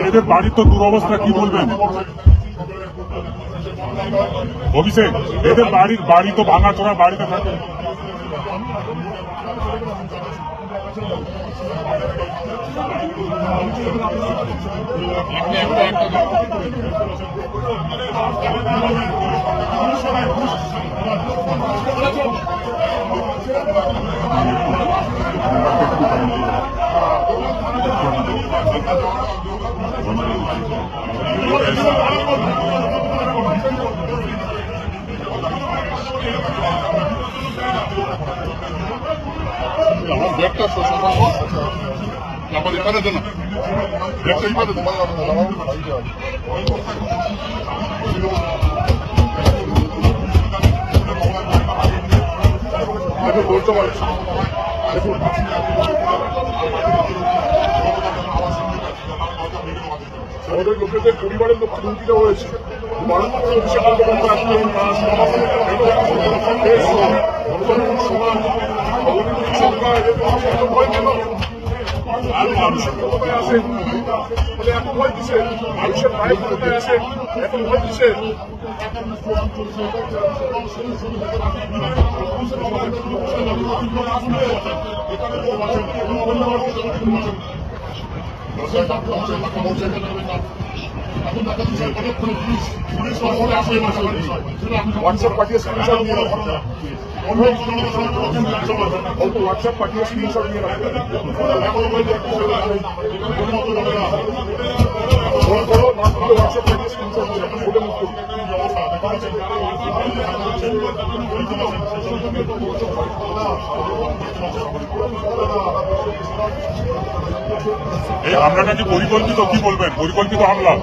এদের বাড়ির তো দুরবস্থা, কি বলবেন অভিষেক? এদের বাড়ি তো ভাঙাচোরা বাড়িতে থাকে। আমার ব্যাগটা শোষণ করবো আমার এখানে দেন ব্যাগটা এখানে দেন বলতে পারছি দেখুন আমাদের লোকেদের পরিবারের লোক হুমকিটা হয়েছে সরকার মানুষের ক্ষমতায় আসে বলে এখন ভয় দিচ্ছে, মানুষের ভাই ক্ষমতায় আসে এখন ভয় দিচ্ছে। হোয়াটসঅ্যাপ পাঠিয়ে স্ক্রিনশট নিয়ে হোয়াটসঅ্যাপ পাঠিয়ে স্ক্রিনশট নিয়ে হোয়াটসঅ্যাপ পাঠিয়ে স্ক্রিনশট নিয়ে ফটো মুখ করুন। এই হামলাটা কি পরিকল্পিত? কি বলবেন, পরিকল্পিত হামলা?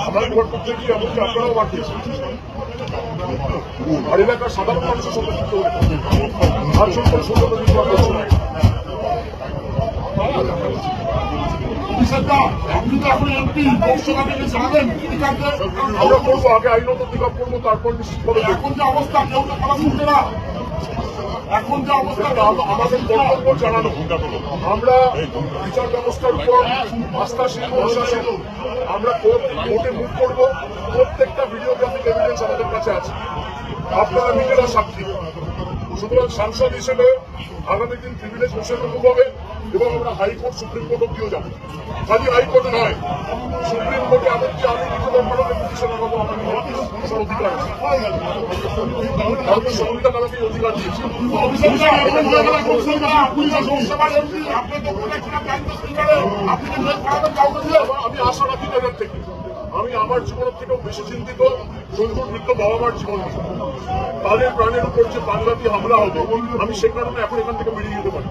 আপনার ঘর করতে গিয়ে এমনকি আপনারাও বাড়িয়েছেন আর এলাকার সাধারণ মানুষের সংগঠিত আর সংগঠিত আপনি তো এখন এমপি জানাবেন আমরা করবো, আগে আইনত দিক করবো, তারপর নিশ্চিতভাবে এখন যে অবস্থা কেউ তো খারাপ করছে না। এখন যে অবস্থা আমাদের কর্তব্য জানানো, আমরা বিচার ব্যবস্থার উপর আস্থাশীল ভরসাশীল, আমরা কোর্টে মুভ করবো। প্রত্যেকটা ভিডিওগ্রাফিক এভিডেন্স আমাদের কাছে আছে, আপনারা নিজেরা সাক্ষী। সুতরাং সাংসদ হিসেবে আগামী দিন প্রিভিলেজ বসে হবে এবং আমরা হাইকোর্ট সুপ্রিম কোর্ট অব্দিও যাবো। খালি হাইকোর্টে নয়, সুপ্রিম কোর্টে এমনকি আমি নিজেদের ভারতের পিটিশন লাগাবো, আমার অধিকার আছে, ভারতের সংবিধান আমাকে অধিকার দিয়েছে। আমি আশা রাখি তাদের থেকে, আমি আমার জীবনের থেকেও বেশি চিন্তিত সঞ্জুর মৃত্যু বাবা মার জীবন, তাদের প্রাণের উপর যে প্রাণঘাতী হামলা হবে, আমি সে কারণে এখন এখান থেকে বেরিয়ে যেতে পারি,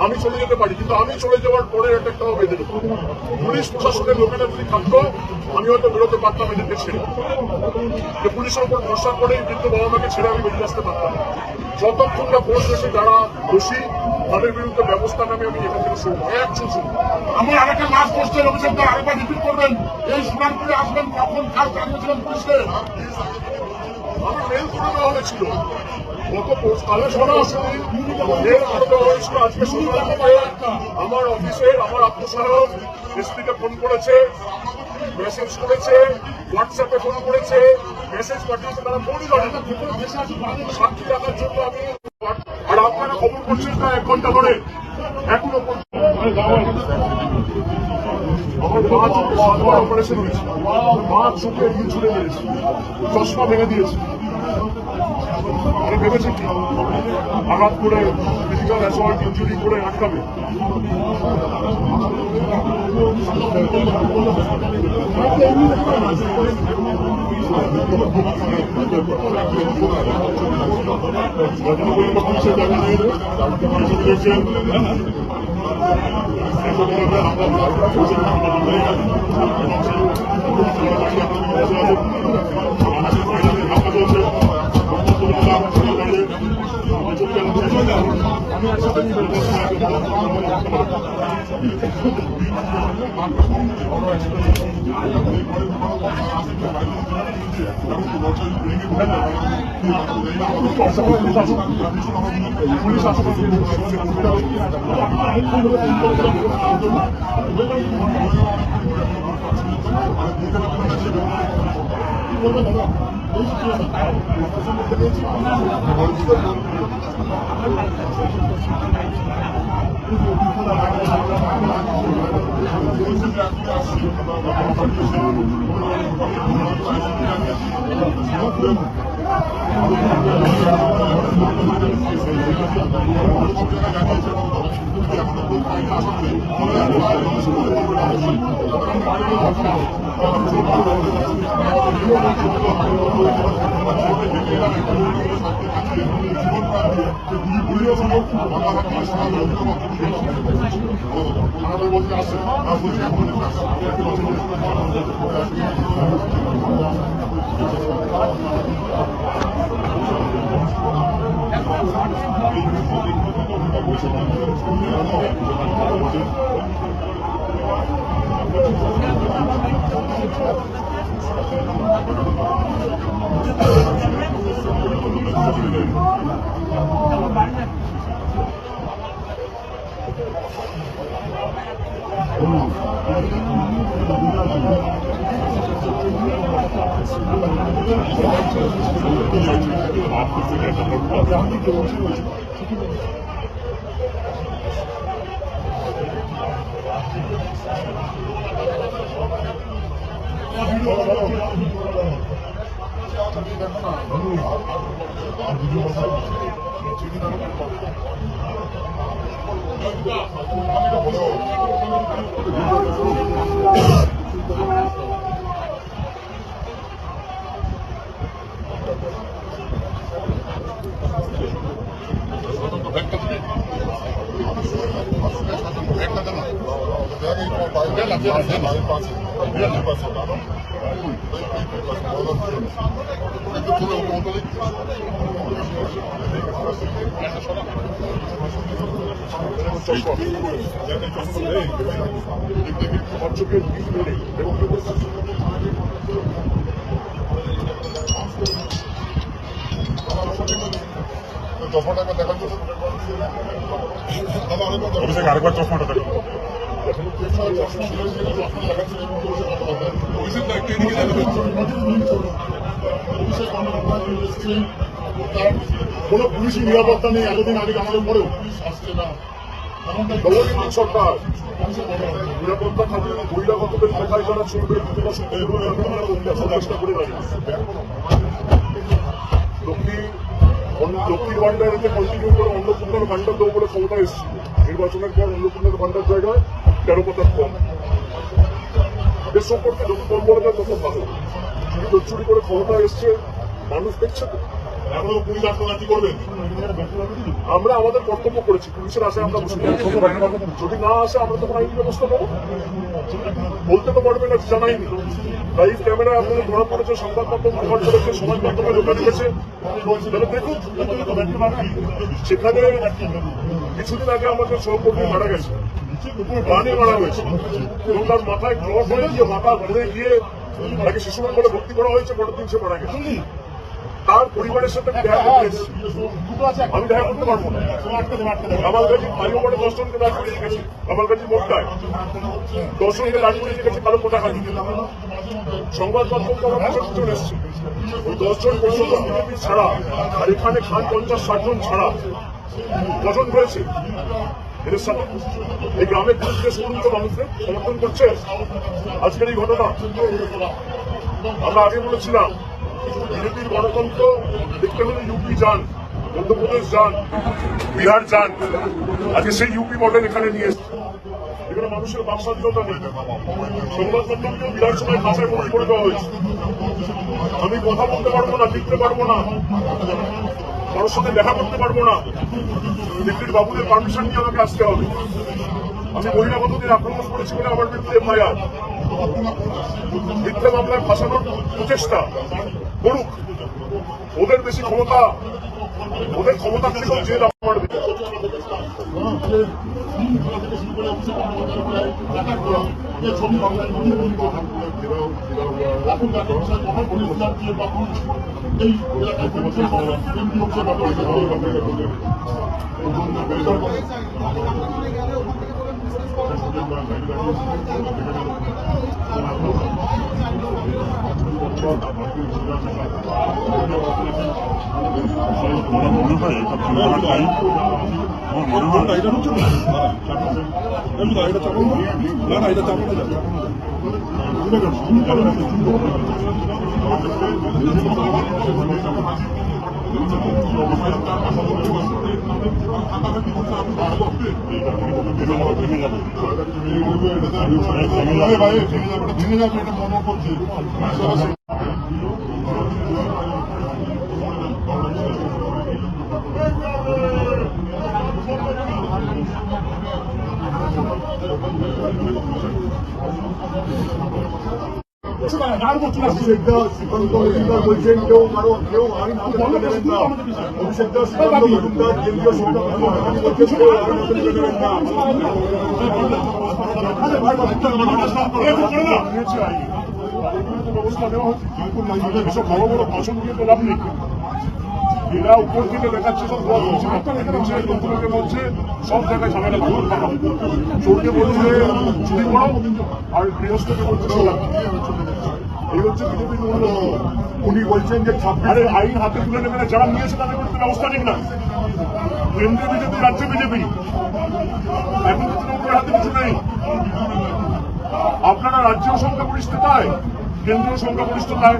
আমি চলে যেতে পারি, কিন্তু আমি চলে যাওয়ার পরে একটাও বেঁধে দেবো। পুলিশ প্রশাসনের লোকেরা যদি থাকতো আমি হয়তো বেরোতে পারতাম এদেরকে ছেড়ে, যে পুলিশের উপর ভরসা করে কিন্তু বাবা মাকে ছেড়ে আমি বেরিয়ে আসতে পারতাম। যতক্ষণ না কোর্ট দেশে যারা দোষী তাদের বিরুদ্ধে ব্যবস্থা নামে আমি এখান থেকে শুরু একশো শুরু। আমি আরেকটা লাস্ট পোস্টের অভিযোগটা আরেকবার রিপিট করবেন, এই সুনামপুরে আসবেন কখন কাজ জানিয়েছিলেন পুলিশকে? আমি মেল করে দেওয়া হয়েছিল আজকে আমার অফিসের আমার আত্মসহায়ক এসপিকে ফোন করেছে, মেসেজ করেছে, হোয়াটসঅ্যাপে ফোন করেছে, মেসেজ পাঠিয়েছে, তারা ফোনই ধরে সাক্ষী রাখার জন্য। আমি আর আপনারা খবর করছেন না 1 ঘন্টা ধরে, এখনো আমার মা চোখে 7বার অপারেশন হয়েছে, মা চোখে ইয়ে ছুড়ে দিয়েছে, চশমা ভেঙে দিয়েছে। আমি ভেবেছি কি আঘাত করে ফিজিক্যাল অ্যাসল্ট ইনজুরি করে আটকাবে। আমরা অভিষেক আরেকবার চশমাটা দেখো। কোন পুলিশি নিরাপত্তা নেই, এতদিন আগে আমাদের পরেও আসছে না সরকার নিরাপত্তা থাকলে বহিরাগতদের কোথায় যারা চলবে চেষ্টা করে লক্ষ্মীর ভান্ডারে কন্টিনিউ করে অন্নপূর্ণার ভান্ডার দেবো বলে ক্ষমতা এসেছিল। নির্বাচনের পর অন্নপূর্ণার ভান্ডার জায়গায় 13% কম। দেশ সম্পর্কে যত কম বলে যায় তত ভালো। চুরি করে ক্ষমতা এসছে, মানুষ দেখছে তো। এখনো পুলিশ আসলে কি করবেন? আমরা আমাদের কর্তব্য করেছি, পুলিশের আশায় আমরা বসে যদি না আসে আমরা তখন আইনি ব্যবস্থা নেবো। বলতে তো পারবে না জানাইনি। লাইভ ক্যামেরায় আপনাদের ধরা পড়েছে, সংবাদপত্র কভার করেছে, সমাজ মাধ্যমে লোকা দিয়েছে, তাহলে দেখুন। সেখানে কিছুদিন আগে আমাদের সহকর্মী মারা গেছে, গানে মারা হয়েছে এবং তার মাথায় ক্রস হয়ে গিয়ে মাথা ঘুরে গিয়ে তাকে শিশু হাসপাতালে ভর্তি করা হয়েছে, পরের দিন সে মারা গেছে। তার পরিবারের সাথে দেখা করতে এসেছি, আমি দেখা করতে পারবো না। কামালগাজী কালীবাড়ে 10 জনকে দাঁড় করিয়ে গেছে, কামালগাজী মোড়টায় 10 জনকে দাঁড় করিয়ে গেছে কালো পতাকা নিয়ে। সংবাদ মাধ্যম তো আমার চলে এসছে, ওই 10 জন পর্যন্ত বিজেপি ছাড়া আর এখানে খান 50-60 জন ছাড়া কজন রয়েছে এদের সাথে। এই গ্রামে ঘুরতে সমস্ত মানুষদের সমর্থন করছে আজকের এই ঘটনা। আমরা আগে বলেছিলাম বিজেপির গণতন্ত্র দেখতে হলে ইউপি যান, মধ্যপ্রদেশ যান, বিহার যান। আজকে সেই ইউপি মডেল এখানে নিয়ে এসছে। এখানে মানুষের বাক স্বাধীনতা নেই। সংবাদ মাধ্যমকেও বিধানসভায় ভাষায় বন্দী করে দেওয়া হয়েছে। আমি কথা বলতে পারবো না, লিখতে পারবো না, কারোর সাথে দেখা করতে পারবো না। দিল্লির বাবুদের পারমিশন নিয়ে আমাকে আসতে হবে। আমি বহিরাগতদের আক্রমণ করেছি বলে আমার বিরুদ্ধে এফআইআর, মিথ্যা মামলায় ফাঁসানোর প্রচেষ্টা করুক, ওদের বেশি ক্ষমতা, ওদের ক্ষমতা থেকেও জেদ আমার দিকে। আমার মনে হয় এটা ভাঙার টাইম, আমার মনে হয় এটা হচ্ছে না এটা চাপো না, না এটা চাপো না, ভেঙে যাবে এটা মনে করছে। অভিষেক দাস শ্রীকান্ত মজুমদার বলছেন কেউ আইন হাতে তুলে নেবেন না। অভিষেক দাস শ্রীকান্ত মজুমদার কেন্দ্রীয় শিক্ষা মন্ত্রী বলছেন কেউ আইন হাতে তুলে নেবেন না। ব্যবস্থা নেওয়া হচ্ছে, এসব বড় বড় ভাষণ দিয়ে তো লাভ নেই। এরা উপর থেকে দেখাচ্ছে সব লোকগুলোকে বলছে সব জায়গায় ঝামেলা চোরকে বলছে চুরি করো আর গৃহস্থকে বলছে এই হচ্ছে বিজেপির মূল্য। উনি বলছেন যে আরে আইন হাতে তুলে নেবে না, যারা নিয়েছে তাদের বিরুদ্ধে ব্যবস্থা নিক না। কেন্দ্রীয় বিজেপি, রাজ্যে বিজেপি, এখন তৃণমূলের হাতে কিছু নেই। আপনারা রাজ্যেও সংখ্যাগরিষ্ঠতায়, কেন্দ্রীয় সংখ্যাগরিষ্ঠতায়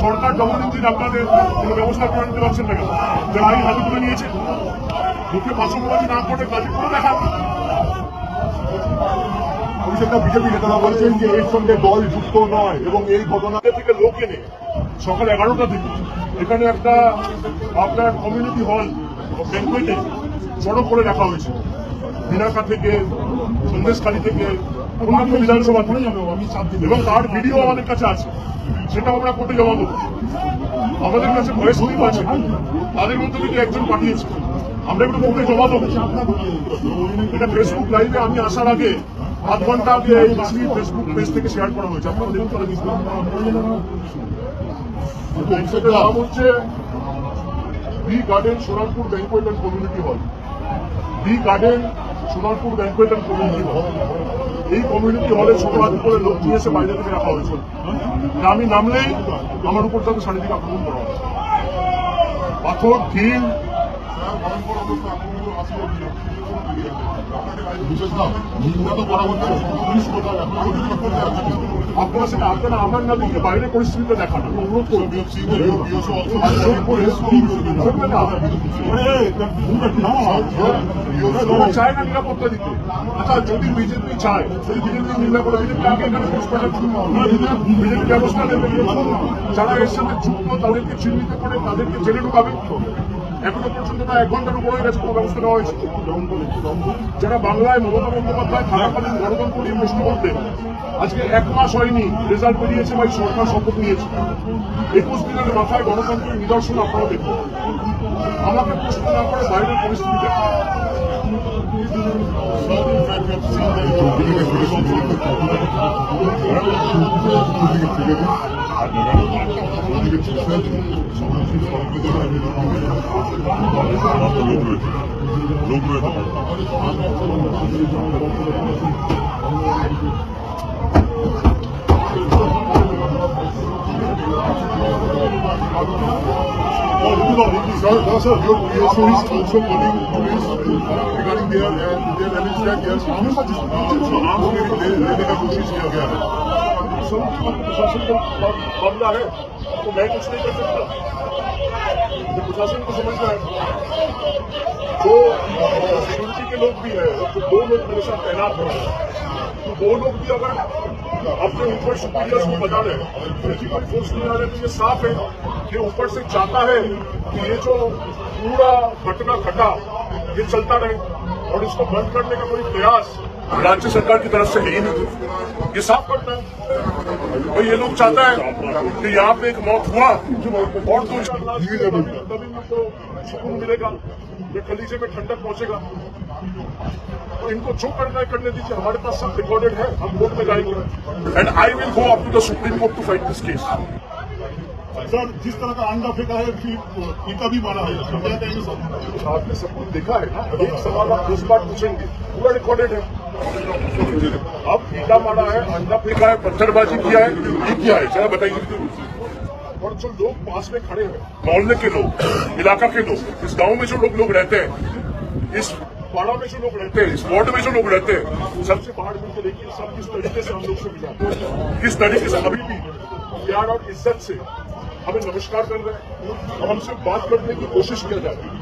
সরকার দমননীতির আপনাদের কোনো ব্যবস্থা করে নিতে পারছেন না কেন? যারা আইন হাতে তুলে নিয়েছে মুখে ভাষণবাজি না করে কাজে করে দেখান। অভিষেক দা বিজেপি নেতারা বলছেন যে এর সঙ্গে দল যুক্ত নয় এবং এই ঘটনা থেকে লোক এনে সকাল 11টা থেকে এখানে একটা আপনার কমিউনিটি হল ব্যাংকুয়েটে জড়ো করে রাখা হয়েছে। বিনাকা থেকে, সন্দেশখালী থেকে, অন্যান্য বিধানসভা থেকে, এবং তার ভিডিও আমাদের কাছে আছে, সেটা আমরা কোর্টে জমা দেবো। আমাদের কাছে ভয়েস ক্লিপ আছে, তাদের মধ্যে থেকে একজন পাঠিয়েছে, আমরা একটু কোর্টে জমা দেবো। এটা ফেসবুক লাইভে আমি আসার আগে আধ ঘন্টা আগে এই ফেসবুক পেজ থেকে শেয়ার করা হয়েছে, আপনারা দেখুন। সেটার নাম হচ্ছে B garden Sonarpur banquet and community hall. B garden Sonarpur banquet and community hall. এই কমিউনিটি হলে ছোট হাত করে লোক নিয়ে এসে বাইরে থেকে রাখা হয়েছে। আমি নামলেই আমার উপর তাদের শারীরিক আক্রমণ করা হয়েছে, পাথর, ঢিল। আপনারা সেটা আপনারা আমার না দিকে বাইরে পরিস্থিতিটা দেখান, অনুরোধ করুন। চায় না নিরাপত্তা দিতে। আচ্ছা, যদি বিজেপি চায়, যদি বিজেপি নিন্দা করে, বিজেপি আগে এখানে বিজেপি ব্যবস্থা নেবে। যারা এর সাথে যুক্ত তাদেরকে চিহ্নিত করে তাদেরকে জেলে ঢুকাবে। এখনো পর্যন্ত না 1 ঘন্টার উপরে গেছে, কোনো ব্যবস্থা নেওয়া হয়েছে। যারা বাংলায় মমতা বন্দ্যোপাধ্যায় থাকাকালীন গণতন্ত্র নিয়ে প্রশ্ন করতেন, আজকে 1 মাস হয়নি রেজাল্ট বেরিয়েছে বা সরকার শপথ নিয়েছে। 21 দিনের মাথায় গণতন্ত্রের নিদর্শন আপনারা দেখুন। আমাকে প্রশ্ন না করে বাইরের পরিস্থিতি দেখুন। লোক রয়েছে Sir, also he's also calling police regarding their damage that they are arms लेने का कोशिश किया गया है। प्रशासन का मामला है तो मैं कुछ नहीं कर सकता, प्रशासन को समझना है। जो सिक्योरिटी के लोग भी है, तो 2 लोग मेरे साथ तैनात हो, तो 2 लोग भी अगर अपने ऊपर सुपीरियर्स को बता रहे हैं, प्रिंसिपल फोर्स नहीं आ रहे, तो ये साफ है कि ऊपर से चाहता है कि ये जो पूरा घटना घटा ये चलता रहे और इसको बंद करने का कोई प्रयास राज्य सरकार की तरफ से है ही नहीं, ये साफ करता है। और ये लोग चाहता है कि यहाँ पे एक मौत हुआ और 2-4 लाख तभी मुझको सुकून मिलेगा, ये कलीजे में ठंडक पहुंचेगा। तो इनको जो करना है करने दीजिए, हमारे पास सब रिकॉर्डेड है, हम कोर्ट में जाएंगे and I will go up to the supreme court to fight this case. Sir, जिस तरह का अंडा फेंका है ईटा भी मारा है, क्या कहेंगे सर? आपने सब कुछ देखा है ना, एक सवाल आप 10 बार पूछेंगे, पूरा रिकॉर्डेड है। अब ईटा मारा है, अंडा फेंका है, पत्थरबाजी किया है, ये किया है, जरा बताइए। और जो लोग पास में खड़े हैं, मोहल्ले के लोग, इलाका के लोग, इस गांव में जो लोग रहते हैं, इस पाड़ा में जो लोग रहते हैं, इस वार्ड में जो लोग रहते हैं, सबसे बाहर मिलकर देखिए सब किस तरीके से हम लोग से मिला, किस तरीके से अभी भी प्यार और इज्जत से हमें नमस्कार कर रहे हैं और हमसे बात करने की कोशिश किया जा रही है।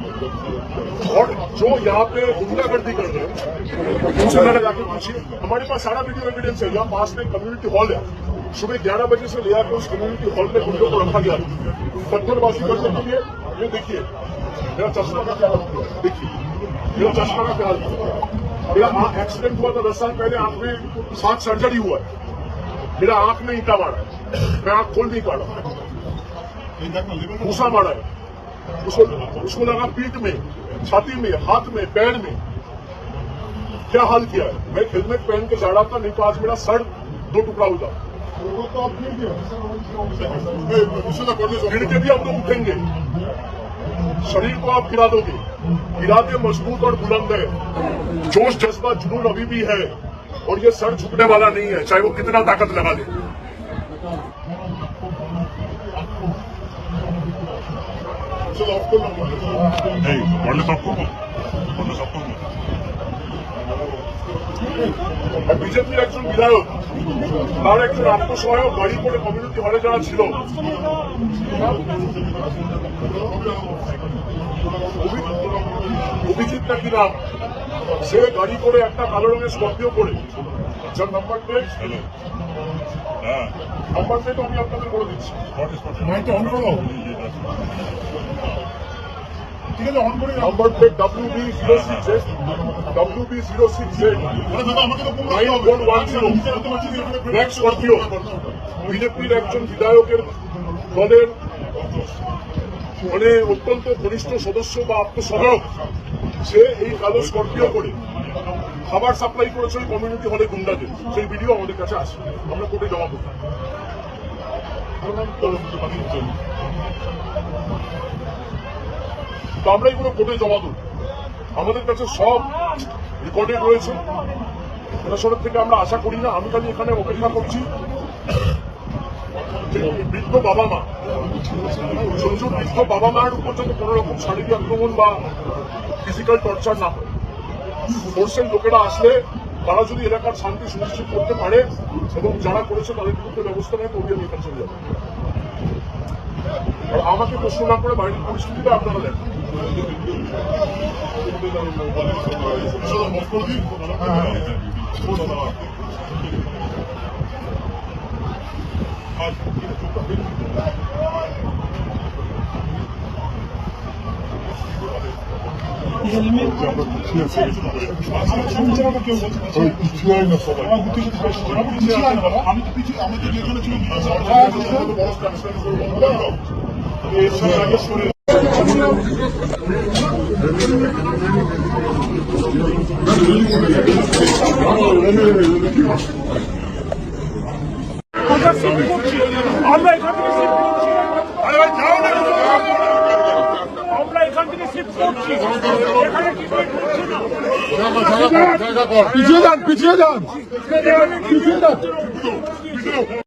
और जो यहाँ पे गुंडागर्दी कर रहे हैं उनसे मैंने जाकर पूछिए, हमारे पास सारा वीडियो एविडेंस है। यहाँ पास में कम्युनिटी हॉल है, सुबह 11 बजे से ले आकर उस कम्युनिटी हॉल में गुंडों को रखा गया पत्थरबाजी करने के लिए। ये देखिए मेरा चश्मा का क्या हाल है, देखिए मेरा चश्मा का क्या हाल है। मेरा एक्सीडेंट हुआ था 10 साल पहले, आंख में 7 सर्जरी हुआ है, मेरा आंख में ईटा मारा है, मैं आंख खोल नहीं पा रहा, भूसा मारा है, उसको लगा पीठ में, छाती में, हाथ में, पैर में, क्या हाल किया है। मैं हेलमेट पहन के जा रहा था, नहीं तो आज मेरा सर 2 टुकड़ा हो जाता। गिर के भी हम लोग उठेंगे, शरीर को आप गिरा दोगे, इरादे मजबूत और बुलंद है, जोश जज्बा जुनून अभी भी है और ये सर झुकने वाला नहीं है, चाहे वो कितना ताकत लगा ले। এই বন্ধ সব করবো, বন্ধ সব করবো। বিজেপির একজন বিধায়ক, তার একজন আত্মসহায়ক গাড়ি করে কমিউনিটি হলে যারা ছিল, অভিজিৎ নাকি নাম, সে গাড়ি করে একটা কালো রঙের স্কর্পিও করে, যার নাম্বার প্লেট আমি আপনাদের বলে দিচ্ছি। ঠিক আছে, অন করে number plate WB06Z, WB06Z, 9110 black Scorpio. বিজেপির একজন বিধায়কের দলের মানে অত্যন্ত ঘনিষ্ঠ সদস্য বা আত্মসহায়ক, সে এই কালো স্কর্পিও করে খাবার সাপ্লাই করেছে ওই কমিউনিটি হলে গুন্ডাদের। সেই ভিডিও আমাদের কাছে আসে, আমরা কোর্টে জমা করব। তো আমরা এগুলো কোর্টে জমা দেব, আমাদের কাছে সব রেকর্ডেড রয়েছে। প্রশাসনের থেকে আমরা আশা করি না, আমি খালি এখানে অপেক্ষা করছি বৃদ্ধ বাবা মা, প্রচুর বৃদ্ধ বাবা মায়ের উপর যাতে কোনো রকম শারীরিক আক্রমণ বা ফিজিক্যাল টর্চার না হয়। ফোর্সের লোকেরা আসলে তারা যদি এলাকার শান্তি সুনিশ্চিত করতে পারে এবং যারা করেছে তাদের বিরুদ্ধে ব্যবস্থা নেয়, তবে আমি এখানে চলে যাবো। আর আমাকে প্রশ্ন না করে বাইরের পরিস্থিতিটা আপনারা দেখেন। আমি তো পিছিয়ে আমাদের যেখানে ছিল আমরা এখান থেকে শিফট করছি, আমরা এখান থেকে শিফট করছি, এখানে কিছু করছি না। পিছিয়ে যান, পিছিয়ে যান, পিছিয়ে যান।